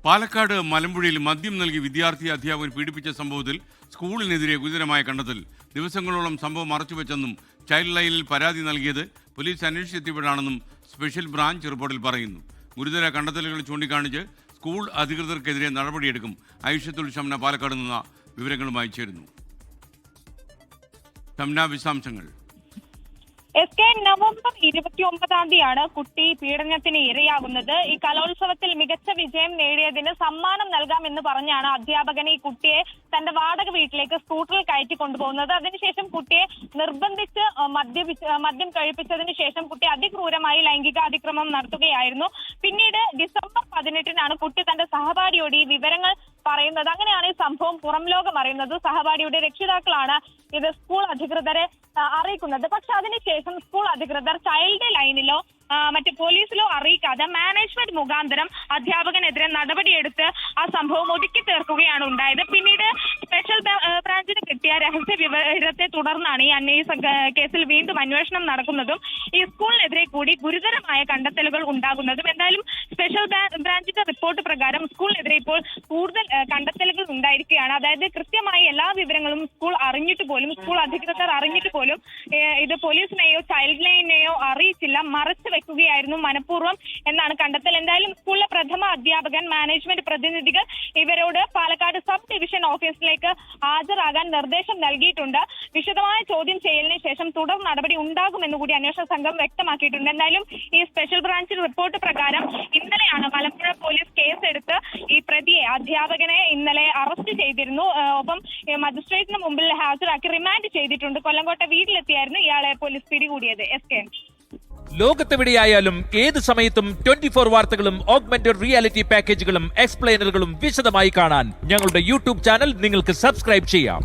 പാലക്കാട് മലമ്പുഴയിൽ മദ്യം നൽകി വിദ്യാർത്ഥി അധ്യാപകൻ പീഡിപ്പിച്ച സംഭവത്തിൽ സ്കൂളിനെതിരെ ഗുരുതരമായ കണ്ടെത്തൽ. ദിവസങ്ങളോളം സംഭവം മറച്ചുവെച്ചെന്നും ചൈൽഡ് ലൈനിൽ പരാതി നൽകിയത് പോലീസ് അന്വേഷിച്ചെത്തിയപ്പോഴാണെന്നും സ്പെഷ്യൽ ബ്രാഞ്ച് റിപ്പോർട്ടിൽ പറയുന്നു. ഗുരുതര കണ്ടെത്തലുകൾ ചൂണ്ടിക്കാണിച്ച് സ്കൂൾ അധികൃതർക്കെതിരെ നടപടിയെടുക്കും. ഐഷത്തുൽ ഷംന പാലക്കാട് നിന്ന് വിവരങ്ങളുമായി ചേരുന്നു. ഷംന, വിശദാംശങ്ങൾ. നവംബർ 29 കുട്ടി പീഡനത്തിന് ഇരയാകുന്നത്. ഈ കലോത്സവത്തിൽ മികച്ച വിജയം നേടിയതിന് സമ്മാനം നൽകാമെന്ന് പറഞ്ഞാണ് അധ്യാപകൻ ഈ കുട്ടിയെ തന്റെ വാടക വീട്ടിലേക്ക് സ്കൂട്ടറിൽ കയറ്റി കൊണ്ടുപോകുന്നത്. അതിനുശേഷം കുട്ടിയെ നിർബന്ധിച്ച് മദ്യം കഴിപ്പിച്ചതിന് ശേഷം കുട്ടി അതിക്രൂരമായി ലൈംഗിക അതിക്രമം നടത്തുകയായിരുന്നു. പിന്നീട് ഡിസംബർ 18 കുട്ടി തന്റെ സഹപാഠിയോട് ഈ വിവരങ്ങൾ പറയുന്നത്. അങ്ങനെയാണ് ഈ സംഭവം പുറം ലോകം അറിയുന്നത്. സഹപാഠിയുടെ രക്ഷിതാക്കളാണ് ഇത് സ്കൂൾ അധികൃതരെ അറിയിക്കുന്നത്. പക്ഷെ അതിനുശേഷം സ്കൂൾ അധികൃതർ ചൈൽഡ് ലൈനിലോ മറ്റ് പോലീസിലോ അറിയിക്കാതെ മാനേജ്മെന്റ് മുഖാന്തരം അധ്യാപകനെതിരെ നടപടിയെടുത്ത് ആ സംഭവം ഒതുക്കി തീർക്കുകയാണ് ഉണ്ടായത്. പിന്നീട് സ്പെഷ്യൽ ബ്രാഞ്ചിന് കിട്ടിയ രഹസ്യ വിവരത്തെ തുടർന്നാണ് ഈ കേസിൽ വീണ്ടും അന്വേഷണം നടക്കുന്നതും ഈ സ്കൂളിനെതിരെ കൂടി ഗുരുതരമായ കണ്ടെത്തലുകൾ ഉണ്ടാകുന്നതും. എന്തായാലും സ്പെഷ്യൽ ബ്രാഞ്ചിന്റെ റിപ്പോർട്ട് പ്രകാരം സ്കൂളിനെതിരെ ഇപ്പോൾ കൂടുതൽ കണ്ടെത്തലുകൾ ഉണ്ടായിരിക്കുകയാണ്. അതായത് കൃത്യമായി എല്ലാ വിവരങ്ങളും സ്കൂൾ അറിഞ്ഞിട്ട് പോലും, സ്കൂൾ അധികൃതർ അറിഞ്ഞിട്ട് പോലും ഇത് പോലീസിനെയോ ചൈൽഡ് ലൈനെയോ അറിയിച്ചില്ല, മറച്ചു വെക്കുകയായിരുന്നു മനഃപൂർവ്വം എന്നാണ് കണ്ടെത്തൽ. എന്തായാലും സ്കൂളിലെ പ്രഥമ അധ്യാപകൻ, മാനേജ്മെന്റ് പ്രതിനിധികൾ ഇവരോട് പാലക്കാട് സബ് ഡിവിഷൻ ഓഫീസിലേക്ക് ഹാജരാകാൻ നിർദ്ദേശം നൽകിയിട്ടുണ്ട്. വിശദമായ ചോദ്യം ചെയ്യലിന് ശേഷം തുടർ നടപടി ഉണ്ടാകുമെന്ന് കൂടി അന്വേഷണ സംഘം വ്യക്തമാക്കിയിട്ടുണ്ട്. എന്തായാലും ഈ സ്പെഷ്യൽ ബ്രാഞ്ച് റിപ്പോർട്ട് പ്രകാരം ഇന്നലെയാണ് മലമ്പുഴ പോലീസ് കേസെടുത്ത് ഈ പ്രതിയെ, അധ്യാപകനെ ഇന്നലെ അറസ്റ്റ് ചെയ്തിരുന്നു. ഒപ്പം മജിസ്ട്രേറ്റിന് മുമ്പിൽ ഹാജരാക്കി റിമാൻഡ് ചെയ്തിട്ടുണ്ട്. കൊല്ലങ്കോട്ടെ വീട്ടിലെത്തിയായിരുന്നു ഇയാളെ പോലീസ് പിടികൂടിയത്. ലോകത്തെവിടെയായാലും ഏത് സമയത്തും 24 വാർത്തകളും ഓഗ്മെന്റഡ് റിയാലിറ്റി പാക്കേജുകളും എക്സ്പ്ലെയിനറുകളും വിശദമായി കാണാൻ ഞങ്ങളുടെ യൂട്യൂബ് ചാനൽ നിങ്ങൾക്ക് സബ്സ്ക്രൈബ് ചെയ്യാം.